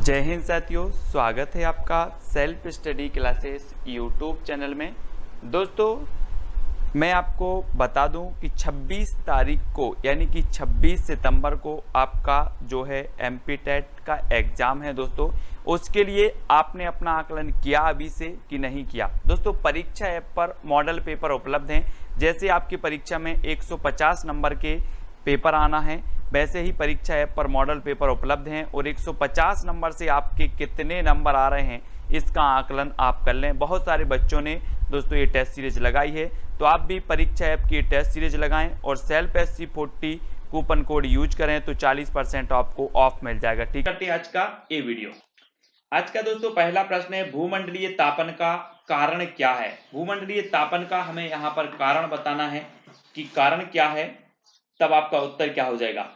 जय हिंद साथियों, स्वागत है आपका self study classes YouTube channel में। दोस्तों, मैं आपको बता दूं कि 26 तारीख को यानी कि 26 सितंबर को आपका जो है एमपी टेट का एग्ज़ाम है। दोस्तों, उसके लिए आपने अपना आकलन किया अभी से कि नहीं किया? दोस्तों, परीक्षा ऐप पर मॉडल पेपर उपलब्ध हैं। जैसे आपकी परीक्षा में 150 नंबर के पेपर आना है, वैसे ही परीक्षा ऐप पर मॉडल पेपर उपलब्ध हैं और 150 नंबर से आपके कितने नंबर आ रहे हैं इसका आकलन आप कर लें। बहुत सारे बच्चों ने दोस्तों ये टेस्ट सीरीज लगाई है, तो आप भी परीक्षा ऐप की टेस्ट सीरीज लगाएं और self SC40 coupon code use करें तो 40% आपको ऑफ मिल जाएगा। ठीक करते हैं आज का ये वीडियो। आज का दोस्तों पहला प्रश्न है, भूमंडलीय तापन का कारण क्या है? भूमंडलीय तापन का हमें यहाँ पर कारण बताना है कि कारण क्या है, तब आपका उत्तर क्या हो जाएगा।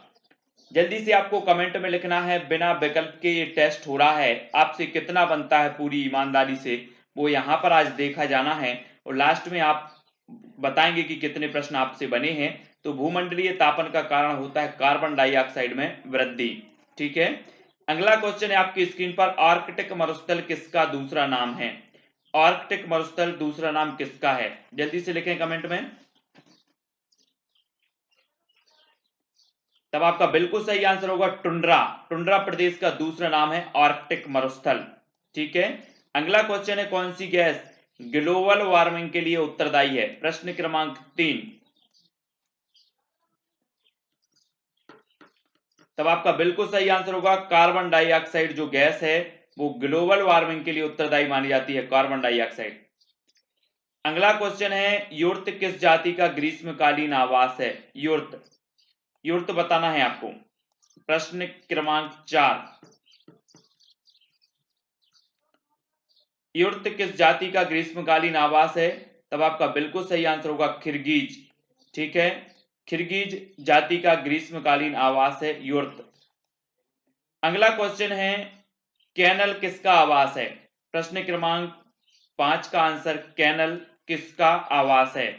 जल्दी से आपको कमेंट में लिखना है। बिना विकल्प के ये टेस्ट हो रहा है, आपसे कितना बनता है पूरी ईमानदारी से वो यहाँ पर आज देखा जाना है और लास्ट में आप बताएंगे कि कितने प्रश्न आपसे बने हैं। तो भूमंडलीय तापन का कारण होता है कार्बन डाइऑक्साइड में वृद्धि। ठीक है, अगला क्वेश्चन है आपकी स्क्रीन पर, आर्कटिक मरुस्थल किसका दूसरा नाम है? आर्कटिक मरुस्थल दूसरा नाम किसका है? जल्दी से लिखें कमेंट में। तब आपका बिल्कुल सही आंसर होगा टुंड्रा। टुंड्रा प्रदेश का दूसरा नाम है आर्कटिक मरुस्थल। ठीक है, अगला क्वेश्चन है, कौन सी गैस ग्लोबल वार्मिंग के लिए उत्तरदायी है? प्रश्न क्रमांक 3। तब आपका बिल्कुल सही आंसर होगा कार्बन डाइऑक्साइड। जो गैस है वो ग्लोबल वार्मिंग के लिए उत्तरदायी मानी जाती है, कार्बन डाइऑक्साइड। अगला क्वेश्चन है, यूर्त किस जाति का ग्रीष्मकालीन आवास है? यूर्त, यूर्त बताना है आपको। प्रश्न क्रमांक 4, यूर्त किस जाति का ग्रीष्मकालीन आवास है? तब आपका बिल्कुल सही आंसर होगा खिरगीज। ठीक है, खिरगीज जाति का ग्रीष्मकालीन आवास है यूर्त। अगला क्वेश्चन है, कैनल किसका आवास है? प्रश्न क्रमांक 5 का आंसर कैनल किसका आवास है?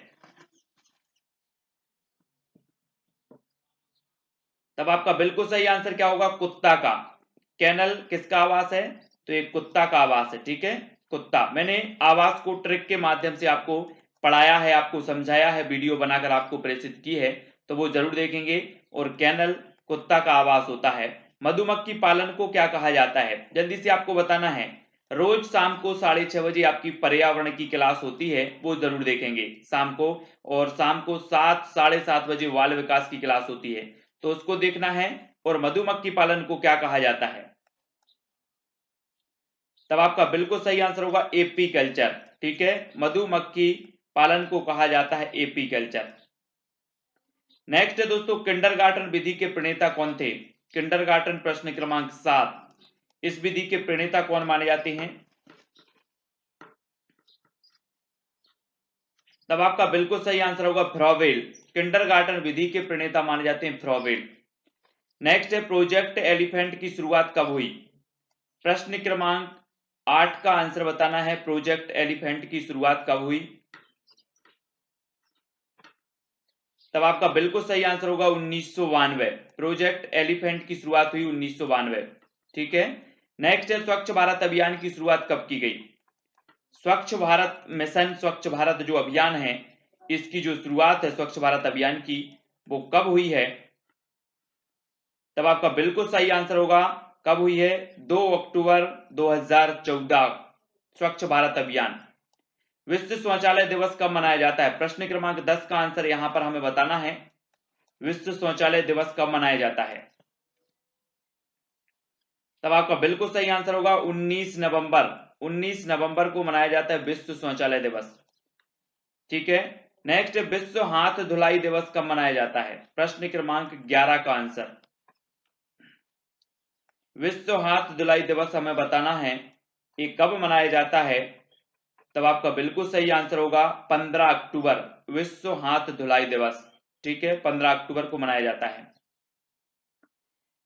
तब आपका बिल्कुल सही आंसर क्या होगा? कुत्ता का। कैनल किसका आवास है? तो एक कुत्ता का आवास है। ठीक है, कुत्ता। मैंने आवास को ट्रिक के माध्यम से आपको पढ़ाया है, आपको समझाया है, वीडियो बनाकर आपको प्रेषित की है, तो वो जरूर देखेंगे। और कैनल कुत्ता का आवास होता है। मधुमक्खी पालन को क्या कहा जाता है? जल्दी से आपको बताना है। रोज शाम को 6:30 बजे आपकी पर्यावरण की क्लास होती है, वो जरूर देखेंगे शाम को। और शाम को 7 साढ़े 7 बजे बाल विकास की क्लास होती है, तो उसको देखना है। और मधुमक्खी पालन को क्या कहा जाता है? तब आपका बिल्कुल सही आंसर होगा एपी कल्चर। ठीक है, मधुमक्खी पालन को कहा जाता है एपी कल्चर। नेक्स्ट है दोस्तों, किंडरगार्टन विधि के प्रणेता कौन थे? किंडरगार्टन प्रश्न क्रमांक 7, इस विधि के प्रणेता कौन माने जाते हैं? तब आपका बिल्कुल सही आंसर होगा फ्रॉवेल। किंडरगार्टन विधि के प्रणेता माने जाते हैं फ्रॉवेल। नेक्स्ट है, प्रोजेक्ट एलिफेंट की शुरुआत कब हुई? प्रश्न क्रमांक 8 का आंसर बताना है, प्रोजेक्ट एलिफेंट की शुरुआत कब हुई? तब आपका बिल्कुल सही आंसर होगा 1992। प्रोजेक्ट एलिफेंट की शुरुआत हुई 1992। ठीक है, नेक्स्ट है, स्वच्छ भारत अभियान की शुरुआत कब की गई? स्वच्छ भारत मिशन, स्वच्छ भारत जो अभियान है, इसकी जो शुरुआत है स्वच्छ भारत अभियान की, वो कब हुई है? तब आपका बिल्कुल सही आंसर होगा, कब हुई है? 2 अक्टूबर 2014, स्वच्छ भारत अभियान। विश्व शौचालय दिवस कब मनाया जाता है? प्रश्न क्रमांक 10 का आंसर यहां पर हमें बताना है, विश्व शौचालय दिवस कब मनाया जाता है? तब आपका बिल्कुल सही आंसर होगा 19 नवंबर। 19 नवंबर को मनाया जाता है विश्व शौचालय दिवस। ठीक है, नेक्स्ट, विश्व हाथ धुलाई दिवस कब मनाया जाता है? प्रश्न क्रमांक 11 का आंसर, विश्व हाथ धुलाई दिवस हमें बताना है, ये कब मनाया जाता है? तब आपका बिल्कुल सही आंसर होगा 15 अक्टूबर, विश्व हाथ धुलाई दिवस। ठीक है, 15 अक्टूबर को मनाया जाता है।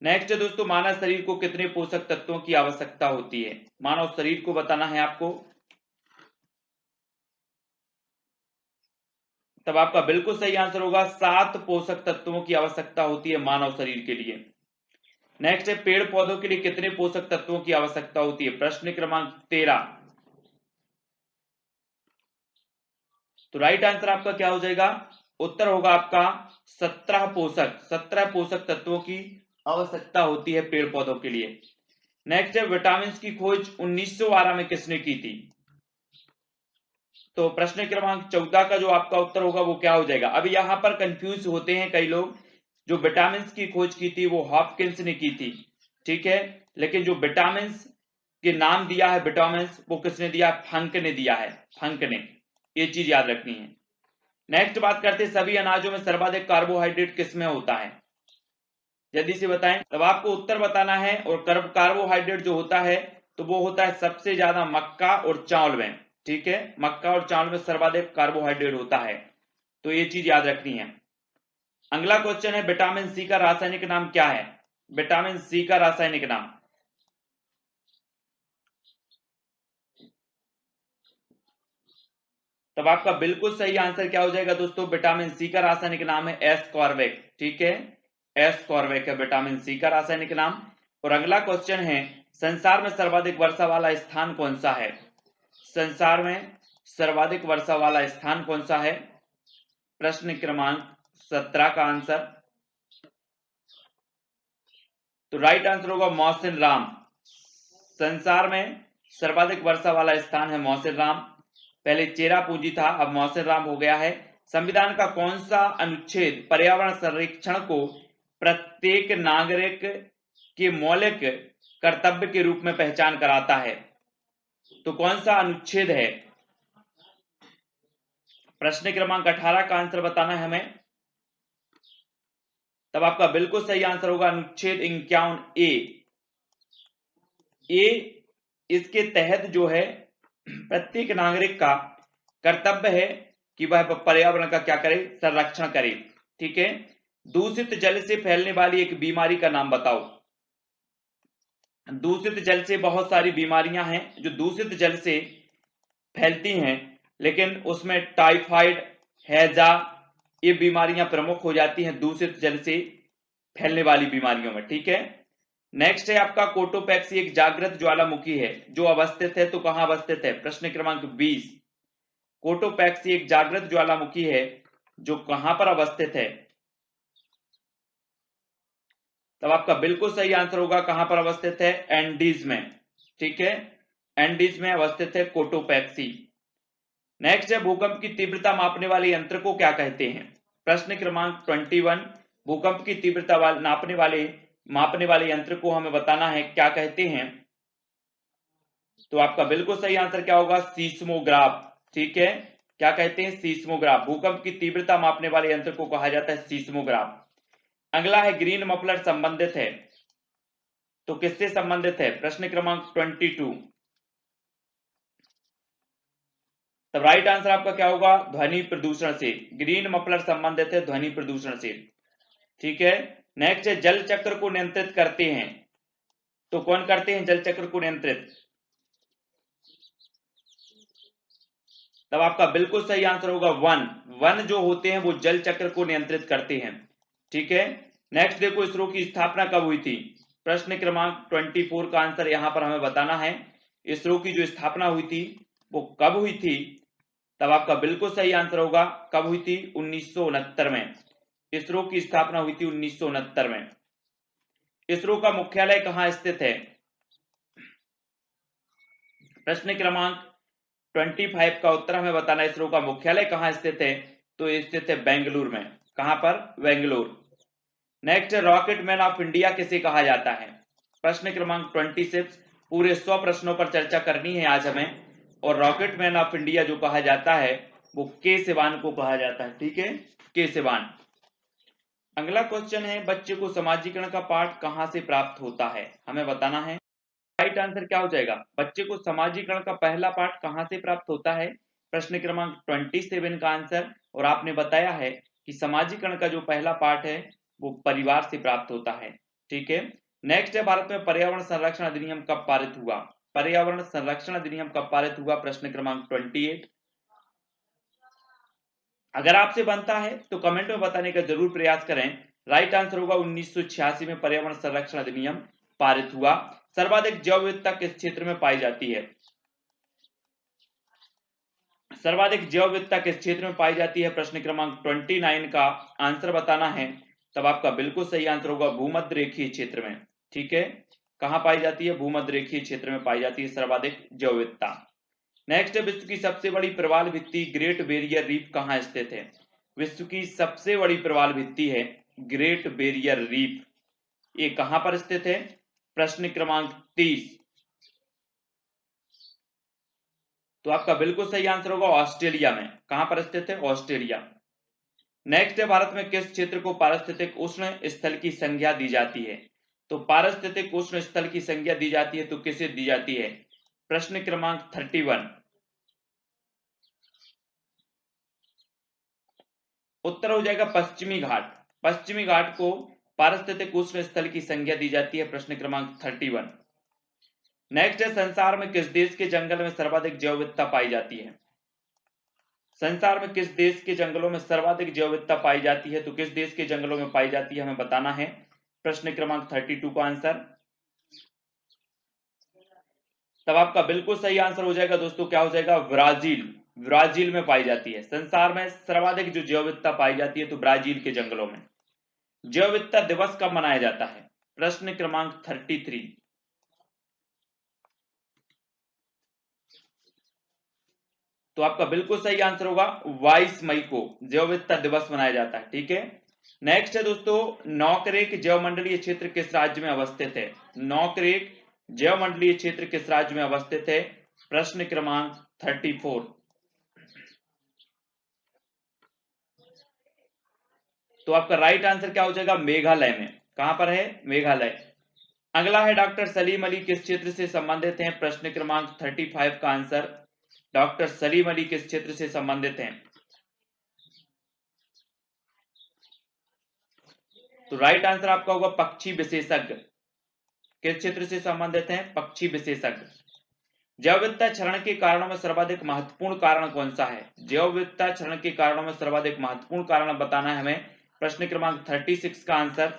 नेक्स्ट है दोस्तों, मानव शरीर को कितने पोषक तत्वों की आवश्यकता होती है? मानव शरीर को बताना है आपको। तब आपका बिल्कुल सही आंसर होगा 7 पोषक तत्वों की आवश्यकता होती है मानव शरीर के लिए। नेक्स्ट है पेड़ पौधों के लिए कितने पोषक तत्वों की आवश्यकता होती है? प्रश्न क्रमांक 13। तो राइट आंसर आपका क्या हो जाएगा? उत्तर होगा आपका 17 पोषक। 17 पोषक तत्वों की आवश्यकता होती है पेड़ पौधों के लिए। नेक्स्ट है विटामिन की खोज 1912 में किसने की थी? तो प्रश्न क्रमांक 14 का जो आपका उत्तर होगा वो क्या हो जाएगा? अभी यहां पर कंफ्यूज होते हैं कई लोग। जो विटामिन की खोज की थी वो हॉपकिंस ने की थी, ठीक है, लेकिन जो विटामिन के नाम दिया है विटामिन वो किसने दिया? फंक ने दिया है, फंक ने। ये चीज याद रखनी है। नेक्स्ट बात करते हैं सभी अनाजों में सर्वाधिक कार्बोहाइड्रेट किसमें होता है? जल्दी से बताएं। तब आपको उत्तर बताना है। और कार्बोहाइड्रेट जो होता है तो वो होता है सबसे ज्यादा मक्का और चावल में, ठीक है, मक्का और चावल में सर्वाधिक कार्बोहाइड्रेट होता है, तो ये चीज याद रखनी है। अगला क्वेश्चन है विटामिन सी का रासायनिक नाम क्या है? विटामिन सी का रासायनिक नाम। तब आपका बिल्कुल सही आंसर क्या हो जाएगा दोस्तों? विटामिन सी का रासायनिक नाम है एस्कॉर्बिक, ठीक है, एस्कॉर्बिक है विटामिन सी का रासायनिक नाम। और अगला क्वेश्चन है संसार में सर्वाधिक वर्षा वाला स्थान कौन सा है? संसार में सर्वाधिक वर्षा वाला स्थान कौन सा है? प्रश्न क्रमांक 17 का आंसर। तो राइट आंसर होगा मौसिन राम। संसार में सर्वाधिक वर्षा वाला स्थान है मौसिन राम। पहले चेरापूंजी था, अब मौसिन राम हो गया है। संविधान का कौन सा अनुच्छेद पर्यावरण संरक्षण को प्रत्येक नागरिक के मौलिक कर्तव्य के रूप में पहचान कराता है? तो कौन सा अनुच्छेद है? प्रश्न क्रमांक 18 का आंसर बताना है हमें। तब आपका बिल्कुल सही आंसर होगा अनुच्छेद 51 ए। इसके तहत जो है प्रत्येक नागरिक का कर्तव्य है कि वह पर्यावरण का क्या करे? संरक्षण करे, ठीक है। दूषित जल से फैलने वाली एक बीमारी का नाम बताओ। दूषित जल से बहुत सारी बीमारियां हैं जो दूषित जल से फैलती हैं, लेकिन उसमें टाइफाइड, हैजा, ये बीमारियां प्रमुख हो जाती हैं दूषित जल से फैलने वाली बीमारियों में, ठीक है। नेक्स्ट है आपका कोटोपैक्सी एक जागृत ज्वालामुखी है जो अवस्थित है, तो कहां अवस्थित है? प्रश्न क्रमांक 20। कोटोपैक्सी एक जागृत ज्वालामुखी है जो कहां पर अवस्थित है? तब आपका बिल्कुल सही आंसर होगा कहां पर अवस्थित है? एंडीज में, ठीक है, एंडीज में अवस्थित है कोटोपैक्सी। नेक्स्ट है भूकंप की तीव्रता मापने वाले यंत्र को क्या कहते हैं? प्रश्न क्रमांक 21। भूकंप की तीव्रता मापने वाले यंत्र को हमें बताना है क्या कहते हैं। तो आपका बिल्कुल सही आंसर क्या होगा? सीस्मोग्राफ, ठीक है, क्या कहते हैं? सीस्मोग्राफ। भूकंप की तीव्रता मापने वाले यंत्र को कहा जाता है सीस्मोग्राफ। अगला है ग्रीन मफलर संबंधित है, तो किससे संबंधित है? प्रश्न क्रमांक 22। तब राइट आंसर आपका क्या होगा? ध्वनि प्रदूषण से। ग्रीन मफलर संबंधित है ध्वनि प्रदूषण से, ठीक है। नेक्स्ट है जल चक्र को नियंत्रित करते हैं, तो कौन करते हैं जल चक्र को नियंत्रित? तब आपका बिल्कुल सही आंसर होगा वन। वन जो होते हैं वो जल चक्र को नियंत्रित करते हैं, ठीक है। नेक्स्ट देखो इसरो की स्थापना कब हुई थी? प्रश्न क्रमांक 24 का आंसर यहां पर हमें बताना है। इसरो की जो स्थापना हुई थी वो कब हुई थी? तब आपका बिल्कुल सही आंसर होगा कब हुई थी? 1969 में। इसरो की स्थापना हुई थी 1969 में। इसरो का मुख्यालय कहां स्थित है? प्रश्न क्रमांक 25 का उत्तर हमें बताना है इसरो का मुख्यालय कहां स्थित है, तो स्थित है बेंगलुरु में। कहां पर? Bengaluru. Next rocket man of India किसे कहा जाता है? प्रश्न क्रमांक 26। पूरे 100 प्रश्नों पर चर्चा करनी है आज हमें, और रॉकेट मैन ऑफ इंडिया जो कहा जाता है वो के सिवान को कहा जाता है, ठीक है, के सिवान। अगला क्वेश्चन है बच्चे को समाजीकरण का पाठ कहां से प्राप्त होता है? हमें बताना है। राइट आंसर क्या हो जाएगा? बच्चे को समाजीकरण का पहला पाठ कहां से प्राप्त होता है? प्रश्न क्रमांक 27 का आंसर। और आपने बताया है कि समाजीकरण का जो पहला पाठ है वो परिवार से प्राप्त होता है, ठीक है। नेक्स्ट है भारत में पर्यावरण संरक्षण अधिनियम कब पारित हुआ? पर्यावरण संरक्षण अधिनियम कब पारित हुआ? प्रश्न क्रमांक 28। अगर आपसे बनता है तो कमेंट में बताने का जरूर प्रयास करें। राइट आंसर होगा 1986 में पर्यावरण संरक्षण अधिनियम पारित हुआ। सर्वाधिक जैव विविधता किस क्षेत्र में पाई जाती है? सर्वाधिक जैव विविधता किस क्षेत्र में पाई जाती है? प्रश्न क्रमांक 29 का आंसर बताना है। तब आपका बिल्कुल सही आंसर होगा भूमध्य रेखीय क्षेत्र में। ठीक है, कहां पाई जाती है? भूमध्य रेखीय क्षेत्र में पाई जाती है सर्वाधिक जैव विविधता। नेक्स्ट है, विश्व की सबसे बड़ी प्रवाल भित्ति ग्रेट बैरियर रीफ कहां स्थित है? विश्व की सबसे बड़ी प्रवाल भित्ति है ग्रेट बैरियर रीफ, ये कहां पर स्थित है? प्रश्न क्रमांक 30। तो आपका बिल्कुल सही आंसर होगा ऑस्ट्रेलिया में। कहां पर स्थित है? ऑस्ट्रेलिया। नेक्स्ट है, भारत में किस क्षेत्र को पारिस्थितिक उष्ण स्थल की संज्ञा दी जाती है? तो पारिस्थितिक उष्ण स्थल की संज्ञा दी जाती है तो किसे दी जाती है? प्रश्न क्रमांक 31। उत्तर हो जाएगा पश्चिमी घाट। पश्चिमी घाट को पारिस्थितिक उष्ण स्थल की संज्ञा दी जाती है। प्रश्न क्रमांक 31। नेक्स्ट है, संसार में किस देश के जंगल में सर्वाधिक जैव विविधता पाई जाती है? संसार में किस देश के जंगलों में सर्वाधिक जैव विविधता पाई जाती है? तो किस देश के जंगलों में पाई जाती है हमें बताना है। प्रश्न क्रमांक 32 का आंसर। तब आपका बिल्कुल सही आंसर हो जाएगा दोस्तों, क्या हो जाएगा? ब्राजील। ब्राजील में पाई जाती है। संसार में सर्वाधिक जो जैव विविधता पाई जाती है तो ब्राजील के जंगलों में। जैव विविधता दिवस कब मनाया जाता है? प्रश्न क्रमांक 33। तो आपका बिल्कुल सही आंसर होगा 22 मई को जैव विविधता दिवस मनाया जाता है। ठीक है, नेक्स्ट है दोस्तों, नौकरेक जैव मंडलीय क्षेत्र किस राज्य में अवस्थित है? नौकरेक जैव मंडलीय क्षेत्र किस राज्य में अवस्थित है? प्रश्न क्रमांक 34। तो आपका राइट आंसर क्या हो जाएगा? मेघालय में। कहां पर है? मेघालय। अगला है, डॉक्टर सलीम अली किस क्षेत्र से संबंधित हैं? प्रश्न क्रमांक 35 का आंसर, डॉक्टर सलीम अली किस क्षेत्र से संबंधित हैं? तो राइट आंसर आपका होगा पक्षी विशेषज्ञ। किस क्षेत्र से संबंधित हैं? पक्षी विशेषज्ञ। जैव विविधता क्षरण के कारणों में सर्वाधिक महत्वपूर्ण कारण कौन सा है? जैव विविधता क्षरण के कारणों में सर्वाधिक महत्वपूर्ण कारण बताना है हमें। प्रश्न क्रमांक 36 का आंसर।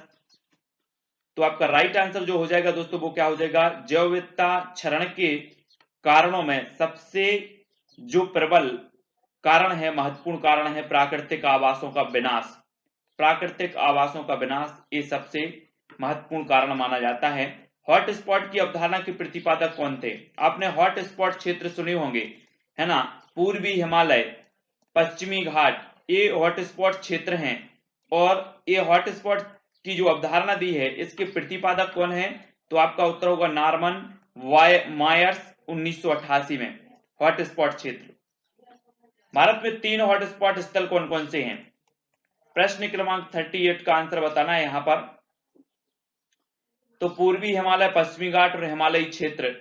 तो आपका राइट आंसर जो हो जाएगा दोस्तों वो क्या हो जाएगा? जैव विविधता क्षरण के कारणों में सबसे जो प्रबल कारण है, महत्वपूर्ण कारण है प्राकृतिक आवासों का विनाश। प्राकृतिक आवासों का विनाश ये सबसे महत्वपूर्ण कारण माना जाता है। हॉट स्पॉट की अवधारणा के प्रतिपादक कौन थे? आपने हॉट स्पॉट क्षेत्र सुने होंगे, है ना? पूर्वी हिमालय, पश्चिमी घाट, ये हॉट स्पॉट क्षेत्र हैं। और ये हॉट स्पॉट की जो अवधारणा दी है इसके प्रतिपादक कौन है? तो आपका उत्तर होगा नॉर्मन मायर्स 1988 में। हॉट स्पॉट क्षेत्र। भारत में 3 हॉट स्पॉट स्थल कौन कौन से हैं? प्रश्न क्रमांक 38 का आंसर बताना है यहां पर। तो पूर्वी हिमालय, पश्चिमी घाट और हिमालयी क्षेत्र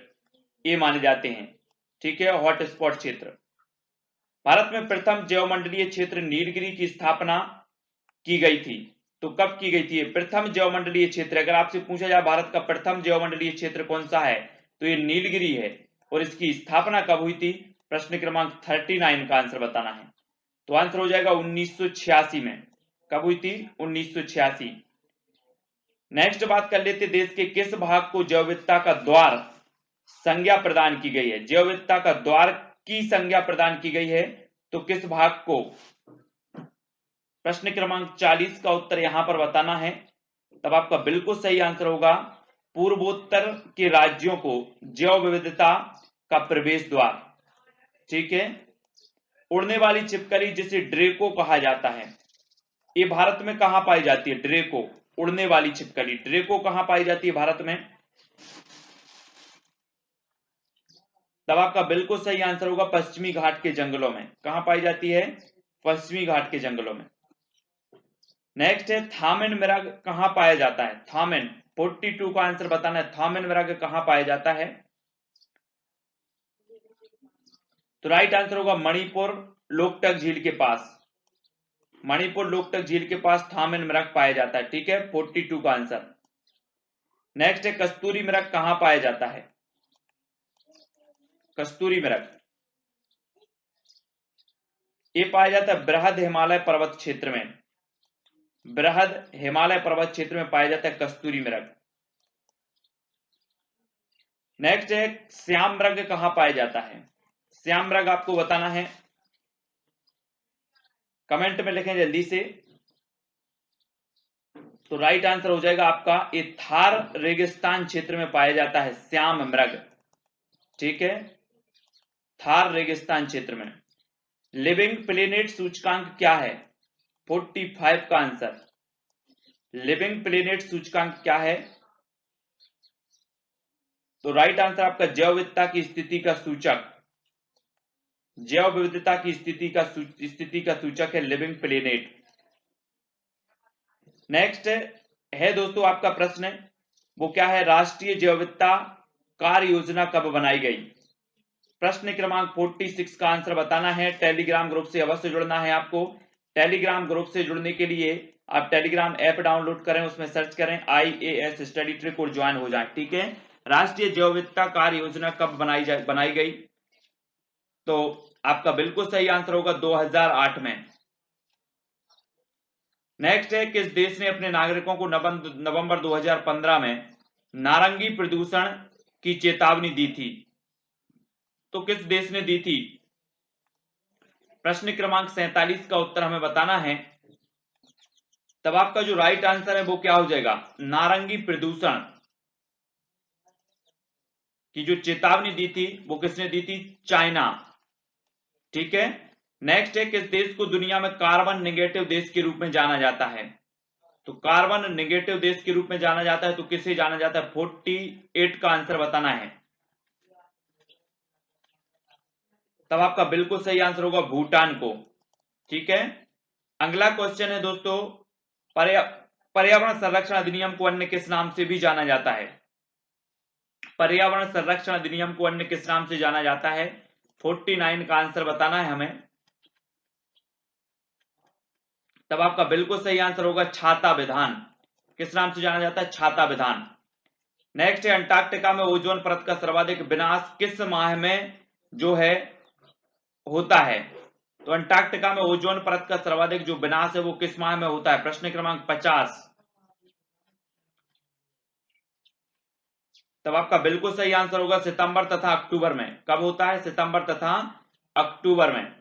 ये माने जाते हैं। ठीक है, हॉट स्पॉट क्षेत्र। भारत में प्रथम जैवमंडलीय क्षेत्र नीलगिरी की स्थापना की गई थी, तो कब की गई थी? प्रथम जैवमंडलीय क्षेत्र, अगर आपसे पूछा जाए भारत का प्रथम जैवमंडलीय क्षेत्र कौन सा है तो ये नीलगिरी है। और इसकी स्थापना कब हुई थी? प्रश्न क्रमांक 39 का आंसर बताना है। तो आंसर हो जाएगा 1986 में। कब हुई थी? 1986। नेक्स्ट बात कर लेते, देश के किस भाग को जैव विविधता का द्वार संज्ञा प्रदान की गई है? जैव विविधता का द्वार की संज्ञा प्रदान की गई है तो किस भाग को? प्रश्न क्रमांक 40 का उत्तर यहां पर बताना है। तब आपका बिल्कुल सही आंसर होगा पूर्वोत्तर के राज्यों को जैव विविधता का प्रवेश द्वार। ठीक है, उड़ने वाली छिपकली जिसे ड्रेको कहा जाता है, ये भारत में कहां पाई जाती है? ड्रेको, उड़ने वाली छिपकली ड्रेको कहां पाई जाती है भारत में? तब आपका बिल्कुल सही आंसर होगा पश्चिमी घाट के जंगलों में। कहां पाई जाती है? पश्चिमी घाट के जंगलों में। नेक्स्ट है, थामिन मृग कहां पाया जाता है? थामिन, 42 का आंसर बताना है। थामिन मृग कहां पाया जाता है? तो राइट आंसर होगा मणिपुर लोकटक झील के पास। मणिपुर लोकटक झील के पास थामिन मृग पाया जाता है। ठीक है, 42 का आंसर। नेक्स्ट है, कस्तूरी मृग कहां पाया जाता है? कस्तूरी मृग ये पाया जाता है बृहद हिमालय पर्वत क्षेत्र में। बृहद हिमालय पर्वत क्षेत्र में पाया जाता है कस्तूरी मृग। नेक्स्ट है श्याम मृग कहां पाया जाता है? श्याम मृग आपको बताना है, कमेंट में लिखें जल्दी से। तो राइट आंसर हो जाएगा आपका ये थार रेगिस्तान क्षेत्र में पाया जाता है श्याम मृग। ठीक है, थार रेगिस्तान क्षेत्र में। लिविंग प्लेनेट सूचकांक क्या है? 45 का आंसर। लिविंग प्लेनेट सूचकांक क्या है? तो राइट आंसर आपका जैव विविधता की स्थिति का सूचक, जैव विविधता की स्थिति का सूचक है लिविंग प्लेनेट। नेक्स्ट है दोस्तों आपका प्रश्न, वो क्या है? राष्ट्रीय जैव विविधता कार्य योजना कब बनाई गई? प्रश्न क्रमांक 46 का आंसर बताना है। टेलीग्राम ग्रुप से अवश्य जुड़ना है आपको। टेलीग्राम ग्रुप से जुड़ने के लिए आप टेलीग्राम ऐप डाउनलोड करें, उसमें सर्च करें IAS स्टडी ट्रिक और ज्वाइन हो जाएं। ठीक है, राष्ट्रीय जैव विविधता कार्य योजना कब बनाई गई? तो आपका बिल्कुल सही आंसर होगा 2008 में। नेक्स्ट है किस देश ने अपने नागरिकों को नवंबर 2015 में नारंगी प्रदूषण की चेतावनी दी थी? तो किस देश ने दी थी? प्रश्न क्रमांक 47 का उत्तर हमें बताना है। तब आपका जो राइट आंसर है वो क्या हो जाएगा? नारंगी प्रदूषण की जो चेतावनी दी थी वो किसने दी थी? चाइना। ठीक है, नेक्स्ट है किस देश को दुनिया में कार्बन नेगेटिव देश के रूप में जाना जाता है? तो कार्बन नेगेटिव देश के रूप में जाना जाता है तो किसे जाना जाता है? 48 का आंसर बताना है। तब आपका बिल्कुल सही आंसर होगा भूटान को। ठीक है, अगला क्वेश्चन है दोस्तों, पर्यावरण संरक्षण अधिनियम को अन्य किस नाम से भी जाना जाता है? पर्यावरण संरक्षण अधिनियम को अन्य किस नाम से जाना जाता है? 49 का आंसर बताना है हमें। तब आपका बिल्कुल सही आंसर होगा छाता विधान। किस नाम से जाना जाता है? छाता विधान। नेक्स्ट है अंटार्कटिका में ओजोन परत का सर्वाधिक विनाश किस माह में जो है होता है? तो अंटार्कटिका में ओजोन परत का सर्वाधिक जो विनाश है वो किस माह में होता है? प्रश्न क्रमांक 50। तब आपका बिल्कुल सही आंसर होगा सितंबर तथा अक्टूबर में। कब होता है? सितंबर तथा अक्टूबर में।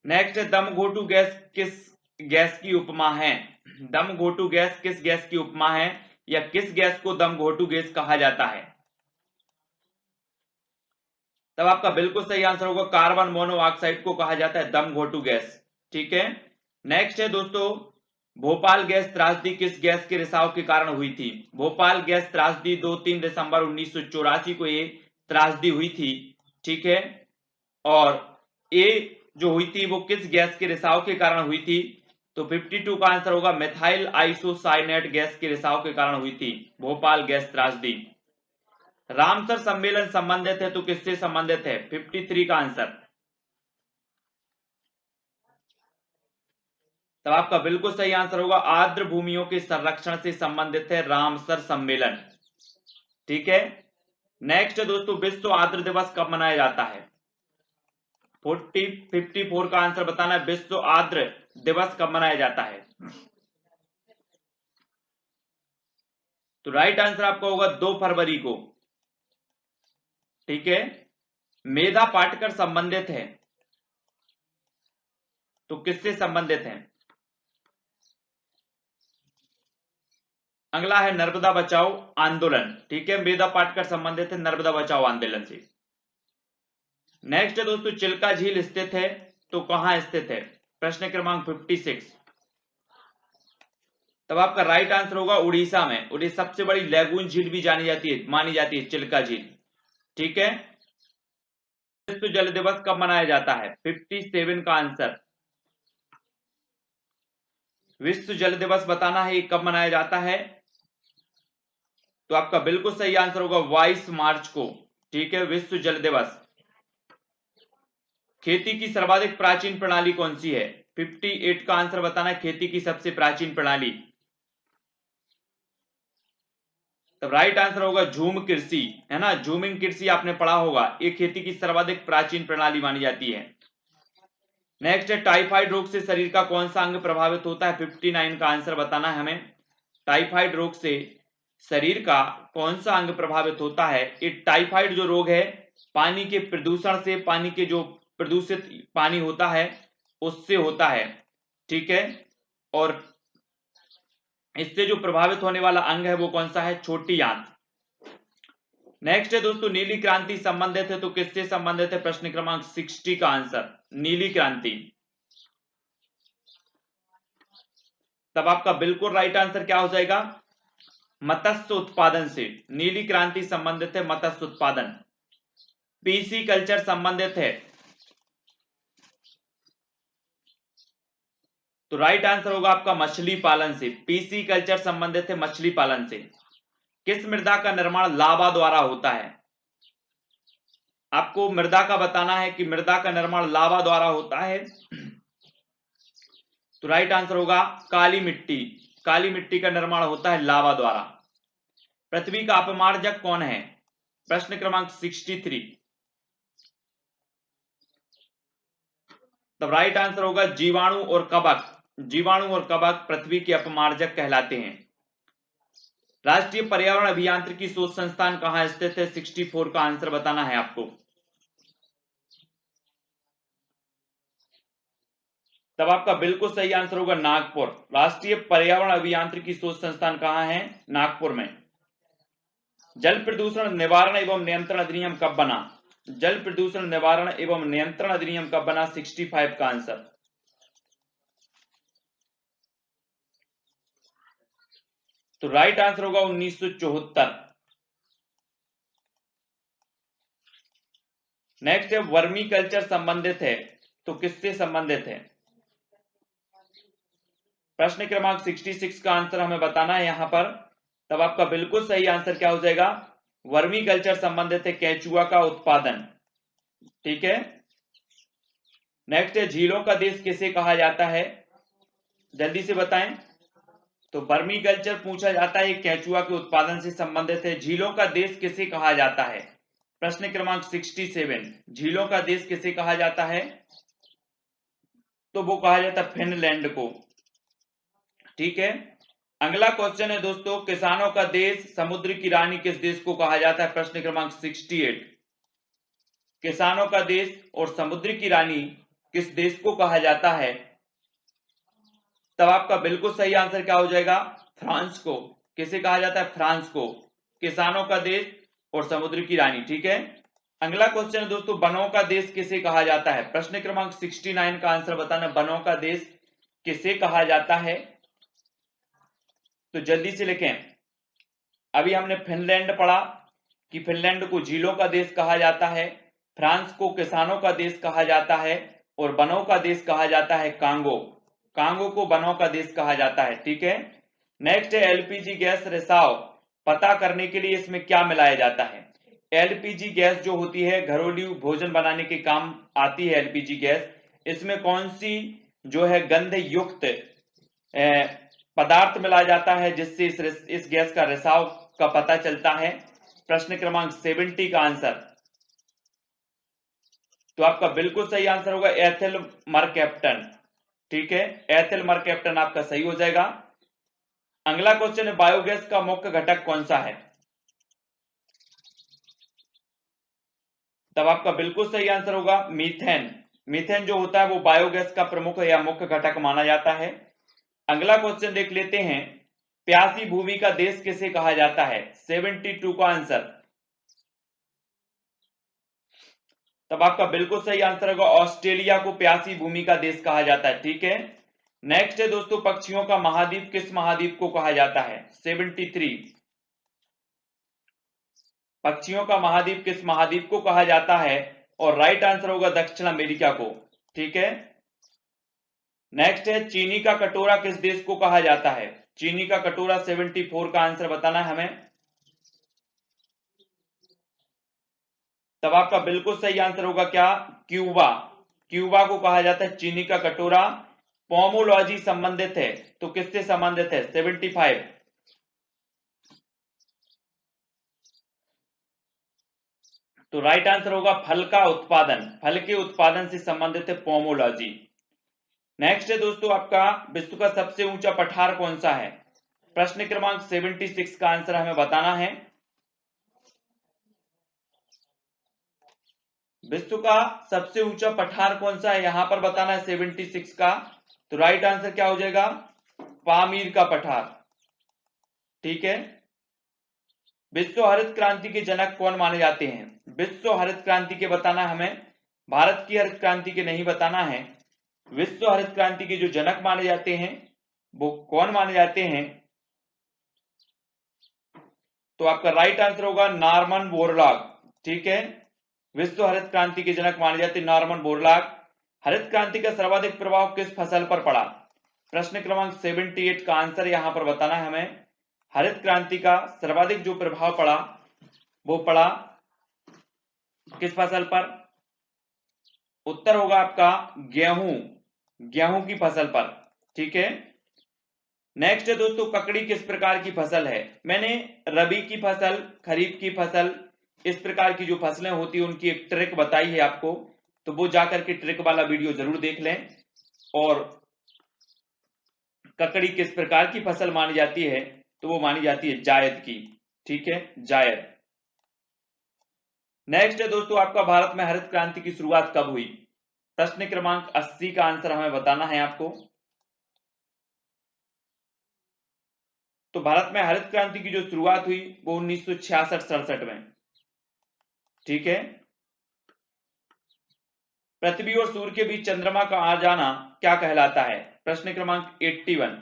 नेक्स्ट है दम घोटू गैस किस गैस की उपमा है? दम घोटू गैस किस गैस की उपमा है, या किस गैस को दम घोटू गैस कहा जाता है? तब आपका बिल्कुल सही आंसर होगा कार्बन मोनोऑक्साइड को कहा जाता है दम घोटू गैस। ठीक है, नेक्स्ट है दोस्तों भोपाल गैस त्रासदी किस गैस के रिसाव के कारण हुई थी? भोपाल गैस त्रासदी 2-3 दिसंबर 1984 को ये त्रासदी हुई थी। ठीक है, और ये जो हुई थी वो किस गैस के रिसाव के कारण हुई थी? तो 52 का आंसर होगा मिथाइल आइसोसाइनेट गैस के रिसाव के कारण हुई थी भोपाल गैस त्रासदी। रामसर सम्मेलन संबंधित है तो किससे संबंधित है? 53 का आंसर। तब आपका बिल्कुल सही आंसर होगा आर्द्र भूमियों के संरक्षण से संबंधित है रामसर सम्मेलन। ठीक है, नेक्स्ट दोस्तों विश्व आर्द्र दिवस कब मनाया जाता है? 54 का आंसर बताना है विश्व आर्द्र दिवस कब मनाया जाता है? तो राइट आंसर आपका होगा 2 फरवरी को। ठीक है, मेधा पाटकर संबंधित है तो किससे संबंधित है? अगला है नर्मदा बचाओ आंदोलन। ठीक है, मेधा पाटकर संबंधित है नर्मदा बचाओ आंदोलन से। नेक्स्ट है दोस्तों चिल्का झील स्थित है तो कहां स्थित है? प्रश्न क्रमांक 56। तब आपका राइट आंसर होगा उड़ीसा में। उड़ीसा सबसे बड़ी लैगून झील भी मानी जाती है चिल्का झील। ठीक है, विश्व जल दिवस कब मनाया जाता है? 57 का आंसर। विश्व जल दिवस बताना है कब मनाया जाता है? तो आपका बिल्कुल सही आंसर होगा 22 मार्च को। ठीक है, विश्व जल दिवस। खेती की सर्वाधिक प्राचीन प्रणाली कौन सी है? 58 का आंसर बताना है खेती की सबसे प्राचीन प्रणाली। तो राइट आंसर होगा झूम कृषि, है ना, झूमिंग कृषि आपने पढ़ा होगा। ये खेती की सर्वाधिक प्राचीन प्रणाली मानी जाती है। नेक्स्ट है टाइफाइड रोग से शरीर का कौन सा अंग प्रभावित होता है? 59 का आंसर बताना है हमें। टाइफाइड रोग से शरीर का कौन सा अंग प्रभावित होता है? ये टाइफाइड जो रोग है पानी के प्रदूषण से, पानी के जो प्रदूषित पानी होता है उससे होता है, ठीक है। और इससे जो प्रभावित होने वाला अंग है वो कौन सा है? छोटी आंत। नेक्स्ट है दोस्तों नीली क्रांति संबंधित है तो किससे संबंधित है? प्रश्न क्रमांक 60 का आंसर नीली क्रांति। तब आपका बिल्कुल राइट आंसर क्या हो जाएगा? मत्स्य उत्पादन से नीली क्रांति संबंधित है, मत्स्य उत्पादन। पीसी कल्चर संबंधित है तो राइट आंसर होगा आपका मछली पालन से। पीसी कल्चर संबंधित है मछली पालन से। किस मृदा का निर्माण लावा द्वारा होता है? आपको मृदा का बताना है कि मृदा का निर्माण लावा द्वारा होता है तो राइट आंसर होगा काली मिट्टी। काली मिट्टी का निर्माण होता है लावा द्वारा। पृथ्वी का अपमार्जक कौन है? प्रश्न क्रमांक 63। तब राइट आंसर होगा जीवाणु और कवक। जीवाणु और कवक पृथ्वी के अपमार्जक कहलाते हैं। राष्ट्रीय पर्यावरण अभियांत्रिकी शोध संस्थान कहां स्थित है? 64 का आंसर बताना है आपको। तब आपका बिल्कुल सही आंसर होगा नागपुर। राष्ट्रीय पर्यावरण अभियांत्रिकी शोध संस्थान कहां है? नागपुर में। जल प्रदूषण निवारण एवं नियंत्रण अधिनियम कब बना? जल प्रदूषण निवारण एवं नियंत्रण अधिनियम कब बना? 65 का आंसर। तो राइट आंसर होगा 1974। नेक्स्ट है वर्मी कल्चर संबंधित है तो किससे संबंधित है? प्रश्न क्रमांक 66 का आंसर हमें बताना है यहां पर। तब आपका बिल्कुल सही आंसर क्या हो जाएगा? वर्मी कल्चर संबंधित है केंचुआ का उत्पादन, ठीक है। नेक्स्ट है झीलों का देश किसे कहा जाता है? जल्दी से बताएं। तो वर्मी कल्चर पूछा जाता है, केंचुआ के उत्पादन से संबंधित है। झीलों का देश किसे कहा जाता है? प्रश्न क्रमांक 67। झीलों का देश किसे कहा जाता है? तो वो कहा जाता है फिनलैंड को, ठीक है। अगला क्वेश्चन है दोस्तों किसानों का देश समुद्र की रानी किस देश को कहा जाता है? प्रश्न क्रमांक 68। किसानों का देश और समुद्र की रानी किस देश को कहा जाता है? तब आपका बिल्कुल सही आंसर क्या हो जाएगा? फ्रांस को। किसे कहा जाता है? फ्रांस को। किसानों का देश और समुद्र की रानी, ठीक है। अगला क्वेश्चन है दोस्तों वनों का देश किसे कहा जाता है? प्रश्न क्रमांक 69 का आंसर बताना, वनों का देश किसे कहा जाता है? तो जल्दी से लिखें। अभी हमने फिनलैंड पढ़ा कि फिनलैंड को झीलों का देश कहा जाता है, फ्रांस को किसानों का देश कहा जाता है और वनों का देश कहा जाता है कांगो। कांगो को वनों का देश कहा जाता है, ठीक है। नेक्स्ट है एलपीजी गैस रिसाव पता करने के लिए इसमें क्या मिलाया जाता है? एलपीजी गैस जो होती है घरेलू भोजन बनाने के काम आती है एलपीजी गैस। इसमें कौन सी जो है गंध युक्त पदार्थ मिलाया जाता है जिससे इस गैस का रिसाव का पता चलता है? प्रश्न क्रमांक 70 का आंसर। तो आपका बिल्कुल सही आंसर होगा एथिल मरकैप्टन, ठीक है। एथिल मरकैप्टन आपका सही हो जाएगा। अगला क्वेश्चन है बायोगैस का मुख्य घटक कौन सा है? तब आपका बिल्कुल सही आंसर होगा मीथेन। मीथेन जो होता है वो बायोगैस का प्रमुख या मुख्य घटक माना जाता है। अगला क्वेश्चन देख लेते हैं प्यासी भूमि का देश किसे कहा जाता है? 72 का आंसर। तब आपका बिल्कुल सही आंसर होगा ऑस्ट्रेलिया को प्यासी भूमि का देश कहा जाता है, ठीक है। नेक्स्ट है दोस्तों पक्षियों का महाद्वीप किस महाद्वीप को कहा जाता है? 73। पक्षियों का महाद्वीप किस महाद्वीप को कहा जाता है? और राइट आंसर होगा दक्षिण अमेरिका को, ठीक है। नेक्स्ट है चीनी का कटोरा किस देश को कहा जाता है? चीनी का कटोरा 74 का आंसर बताना है हमें। तब आपका बिल्कुल सही आंसर होगा क्या? क्यूबा। क्यूबा को कहा जाता है चीनी का कटोरा। पोमोलॉजी संबंधित है तो किससे संबंधित है? 75। तो राइट आंसर होगा फल का उत्पादन। फल के उत्पादन से संबंधित है पोमोलॉजी। नेक्स्ट है दोस्तों आपका विश्व का सबसे ऊंचा पठार कौन सा है? प्रश्न क्रमांक 76 का आंसर हमें बताना है। विश्व का सबसे ऊंचा पठार कौन सा है यहां पर बताना है 76 का। तो राइट आंसर क्या हो जाएगा? पामीर का पठार। ठीक है। विश्व हरित क्रांति के जनक कौन माने जाते हैं? विश्व हरित क्रांति के बताना हमें, भारत की हरित क्रांति के नहीं बताना है। विश्व हरित क्रांति के जो जनक माने जाते हैं वो कौन माने जाते हैं? तो आपका राइट आंसर होगा नॉर्मन बोरलॉग। ठीक है। विश्व हरित क्रांति के जनक माने जाते नॉर्मन बोरलॉग। हरित क्रांति का सर्वाधिक प्रभाव किस फसल पर पड़ा? प्रश्न क्रमांक 78 का आंसर यहां पर बताना है हमें। हरित क्रांति का सर्वाधिक जो प्रभाव पड़ा वो पड़ा किस फसल पर? उत्तर होगा आपका गेहूं, गेहूं की फसल पर। ठीक है। नेक्स्ट है दोस्तों, ककड़ी किस प्रकार की फसल है? मैंने रबी की फसल, खरीफ की फसल, इस प्रकार की जो फसलें होती है उनकी एक ट्रिक बताई है आपको, तो वो जाकर के ट्रिक वाला वीडियो जरूर देख लें। और ककड़ी किस प्रकार की फसल मानी जाती है? तो वो मानी जाती है जायद की। ठीक है, जायद। नेक्स्ट है दोस्तों आपका, भारत में हरित क्रांति की शुरुआत कब हुई? प्रश्न क्रमांक 80 का आंसर हमें बताना है आपको। तो भारत में हरित क्रांति की जो शुरुआत हुई वो 1966-67 में। ठीक है। पृथ्वी और सूर्य के बीच चंद्रमा का आ जाना क्या कहलाता है? प्रश्न क्रमांक 81।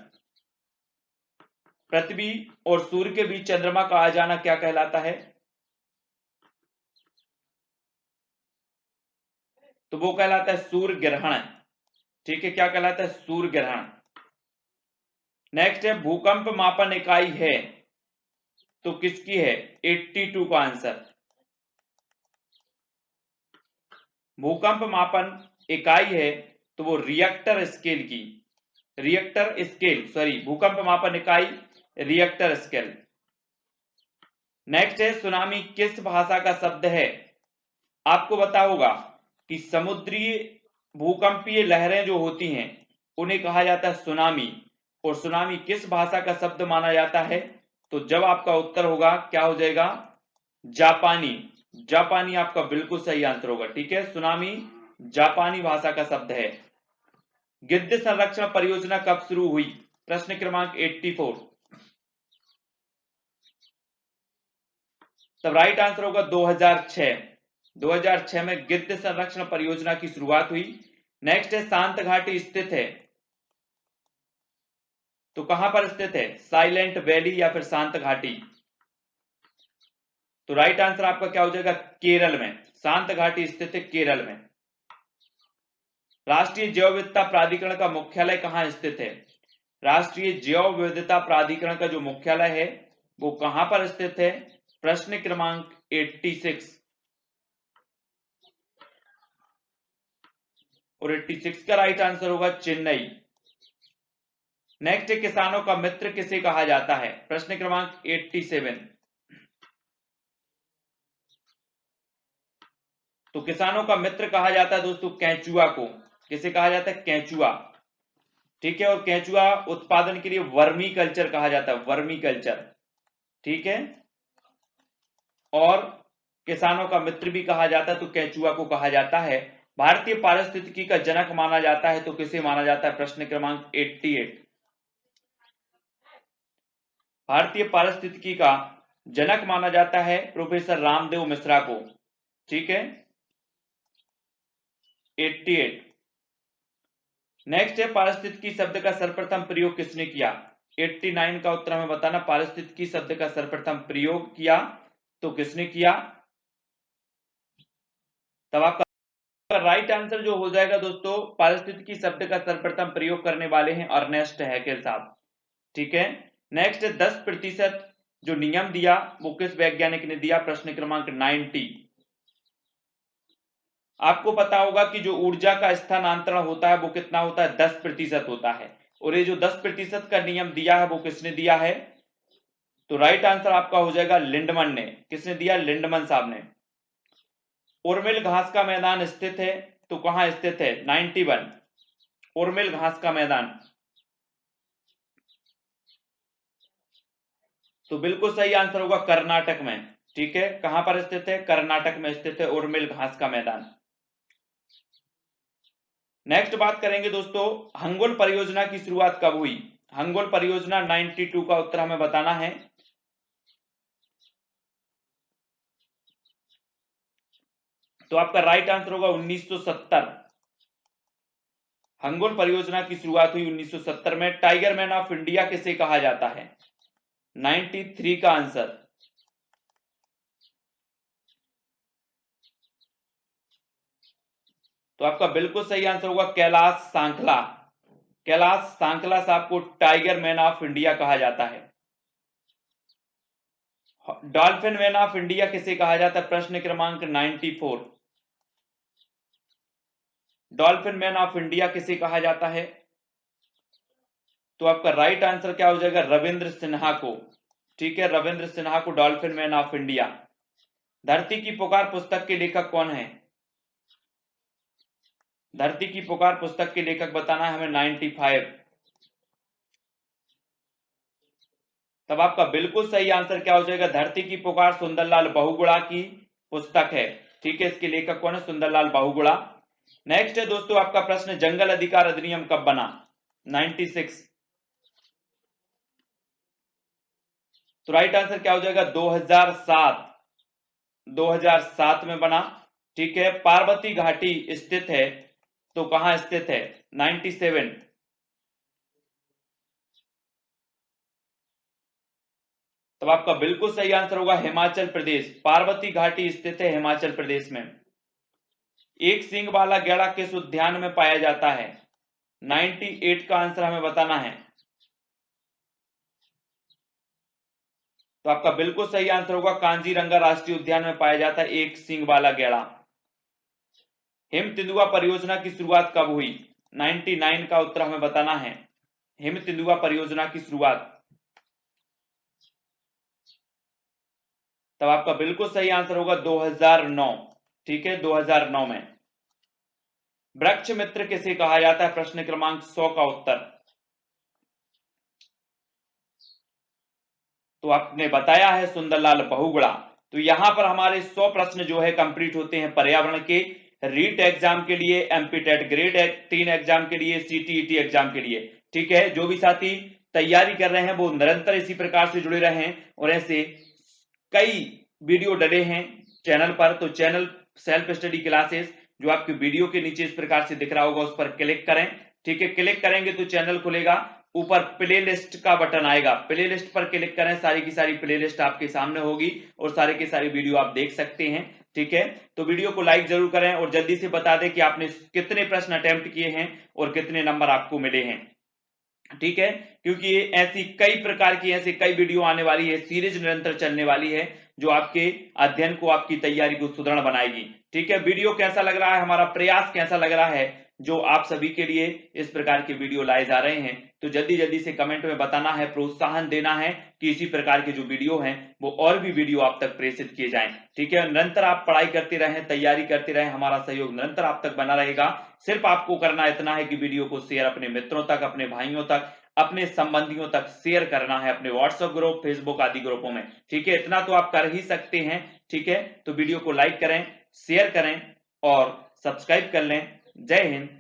पृथ्वी और सूर्य के बीच चंद्रमा का आ जाना क्या कहलाता है? तो वो कहलाता है सूर्य ग्रहण। ठीक है, क्या कहलाता है? सूर्य ग्रहण। नेक्स्ट है, भूकंप मापन इकाई है तो किसकी है? 82 का आंसर। भूकंप मापन इकाई है तो वो रिएक्टर स्केल की, रिएक्टर स्केल, सॉरी, भूकंप मापन इकाई रिएक्टर स्केल। नेक्स्ट है, सुनामी किस भाषा का शब्द है? आपको पता होगा कि समुद्री भूकंपीय लहरें जो होती हैं उन्हें कहा जाता है सुनामी। और सुनामी किस भाषा का शब्द माना जाता है? तो जब आपका उत्तर होगा क्या हो जाएगा? जापानी। जापानी आपका बिल्कुल सही आंसर होगा। ठीक है, सुनामी जापानी भाषा का शब्द है। गिद्ध संरक्षण परियोजना कब शुरू हुई? प्रश्न क्रमांक 84। तब राइट आंसर होगा 2006। 2006 में गिद्ध संरक्षण परियोजना की शुरुआत हुई। नेक्स्ट है, शांत घाटी स्थित है तो कहां पर स्थित है? साइलेंट वैली या फिर शांत घाटी? तो राइट आंसर आपका क्या हो जाएगा? केरल में। शांत घाटी स्थित है केरल में। राष्ट्रीय जैव विविधता प्राधिकरण का मुख्यालय कहां स्थित है? राष्ट्रीय जैव विविधता प्राधिकरण का जो मुख्यालय है वो कहां पर स्थित है? प्रश्न क्रमांक 86। और 86 का राइट आंसर होगा चेन्नई। नेक्स्ट, किसानों का मित्र किसे कहा जाता है? प्रश्न क्रमांक 87। तो किसानों का मित्र कहा जाता है दोस्तों केंचुआ को। किसे कहा जाता है? केंचुआ। ठीक है। और केंचुआ उत्पादन के लिए वर्मी कल्चर कहा जाता है, वर्मी कल्चर। ठीक है। और किसानों का मित्र भी कहा जाता है तो केंचुआ को कहा जाता है। भारतीय पारिस्थितिकी का जनक माना जाता है तो किसे माना जाता है? प्रश्न क्रमांक 88। भारतीय पारिस्थितिकी का जनक माना जाता है प्रोफेसर रामदेव मिश्रा को। ठीक है, 88। नेक्स्ट है, पारिस्थितिकी शब्द का सर्वप्रथम प्रयोग किसने किया? 89 का उत्तर हमें बताना। पारिस्थितिकी शब्द का सर्वप्रथम प्रयोग किया तो किसने किया? तब आपका राइट आंसर जो हो जाएगा दोस्तों, पारिस्थितिकी शब्द का सर्वप्रथम प्रयोग करने वाले हैं अर्नेस्ट हैकेल साहब। ठीक है। नेक्स्ट 10% जो नियम दिया वो किस वैज्ञानिक ने दिया? प्रश्न क्रमांक 90। आपको पता होगा कि जो ऊर्जा का स्थानांतरण होता है वो कितना होता है? 10% होता है। और ये जो 10% का नियम दिया है वो किसने दिया है? तो राइट आंसर आपका हो जाएगा लिंडमन ने। किसने दिया? लिंडमन साहब ने। उर्मिल घास का मैदान स्थित है तो कहां स्थित है? 91। उर्मिल घास का मैदान। तो बिल्कुल सही आंसर होगा कर्नाटक में। ठीक है, कहां पर स्थित है? कर्नाटक में स्थित है उर्मिल घास का मैदान। नेक्स्ट बात करेंगे दोस्तों, हंगोल परियोजना की शुरुआत कब हुई? हंगोल परियोजना 92 का उत्तर हमें बताना है। तो आपका राइट आंसर होगा 1970। हंगोल परियोजना की शुरुआत हुई 1970 में। टाइगर मैन ऑफ इंडिया किसे कहा जाता है? 93 का आंसर। तो आपका बिल्कुल सही आंसर होगा कैलाश सांकला। कैलाश सांकला साहब को टाइगर मैन ऑफ इंडिया कहा जाता है। डॉल्फिन मैन ऑफ इंडिया किसे कहा जाता है? प्रश्न क्रमांक 94। डॉल्फिन मैन ऑफ इंडिया किसे कहा जाता है? तो आपका राइट आंसर क्या हो जाएगा? रविंद्र सिन्हा को। ठीक है, रविंद्र सिन्हा को डॉल्फिन मैन ऑफ इंडिया। धरती की पुकार पुस्तक के लेखक कौन है? धरती की पुकार पुस्तक के लेखक बताना है हमें। 95। तब आपका बिल्कुल सही आंसर क्या हो जाएगा? धरती की पुकार सुंदरलाल बहुगुणा की पुस्तक है। ठीक है, इसके लेखक कौन है? सुंदरलाल बहुगुणा। नेक्स्ट है दोस्तों आपका प्रश्न, जंगल अधिकार अधिनियम कब बना? 96। तो राइट आंसर क्या हो जाएगा? 2007। 2007 में बना। ठीक है, पार्वती घाटी स्थित है, तो कहां स्थित है? 97। तब आपका बिल्कुल सही आंसर होगा हिमाचल प्रदेश। पार्वती घाटी स्थित है हिमाचल प्रदेश में। एक सींग वाला गैंडा किस उद्यान में पाया जाता है? 98 का आंसर हमें बताना है। तो आपका बिल्कुल सही आंसर होगा कांजीरंगा राष्ट्रीय उद्यान में पाया जाता है एक सींग वाला गैंडा। हिम तेंदुआ परियोजना की शुरुआत कब हुई? 99 का उत्तर हमें बताना है। हिम तेंदुआ परियोजना की शुरुआत। तब आपका बिल्कुल सही आंसर होगा 2009। ठीक है, 2009 में। वृक्ष मित्र किसे कहा जाता है? प्रश्न क्रमांक 100 का उत्तर। तो आपने बताया है सुंदरलाल बहुगुणा। तो यहां पर हमारे 100 प्रश्न जो है कंप्लीट होते हैं पर्यावरण के। रीट एग्जाम के लिए, एमपी टेट ग्रेड 3 एग्जाम के लिए, सीटीईटी एग्जाम के लिए। ठीक है, जो भी साथी तैयारी कर रहे हैं वो निरंतर इसी प्रकार से जुड़े रहें। और ऐसे कई वीडियो डले हैं चैनल पर, तो चैनल सेल्फ स्टडी क्लासेस जो आपके वीडियो के नीचे इस प्रकार से दिख रहा होगा उस पर क्लिक करें। ठीक है, क्लिक करेंगे तो चैनल खुलेगा, ऊपर प्लेलिस्ट का बटन आएगा, प्लेलिस्ट पर क्लिक करें, सारी की सारी प्लेलिस्ट आपके सामने होगी और सारे के सारे वीडियो आप देख सकते हैं। ठीक है, तो वीडियो को लाइक जरूर करें और जल्दी से बता दें कि आपने कितने प्रश्न अटेम्प्ट किए हैं और कितने नंबर आपको मिले हैं। ठीक है, क्योंकि ऐसी कई प्रकार की ऐसी कई वीडियो आने वाली है, सीरीज निरंतर चलने वाली है जो आपके अध्ययन को, आपकी तैयारी को सुदृढ़ बनाएगी। ठीक है, वीडियो कैसा लग रहा है, हमारा प्रयास कैसा लग रहा है जो आप सभी के लिए इस प्रकार के वीडियो लाए जा रहे हैं, तो जल्दी जल्दी से कमेंट में बताना है, प्रोत्साहन देना है कि इसी प्रकार के जो वीडियो हैं वो और भी वीडियो आप तक प्रेषित किए जाएं। ठीक है, निरंतर आप पढ़ाई करते रहें, तैयारी करते रहें, हमारा सहयोग निरंतर आप तक बना रहेगा। सिर्फ आपको करना इतना है कि वीडियो को शेयर अपने मित्रों तक, अपने भाइयों तक, अपने संबंधियों तक शेयर करना है, अपने व्हाट्सएप ग्रुप, फेसबुक आदि ग्रुपों में। ठीक है, इतना तो आप कर ही सकते हैं। ठीक है, तो वीडियो को लाइक करें, शेयर करें और सब्सक्राइब कर लें। जय हिंद,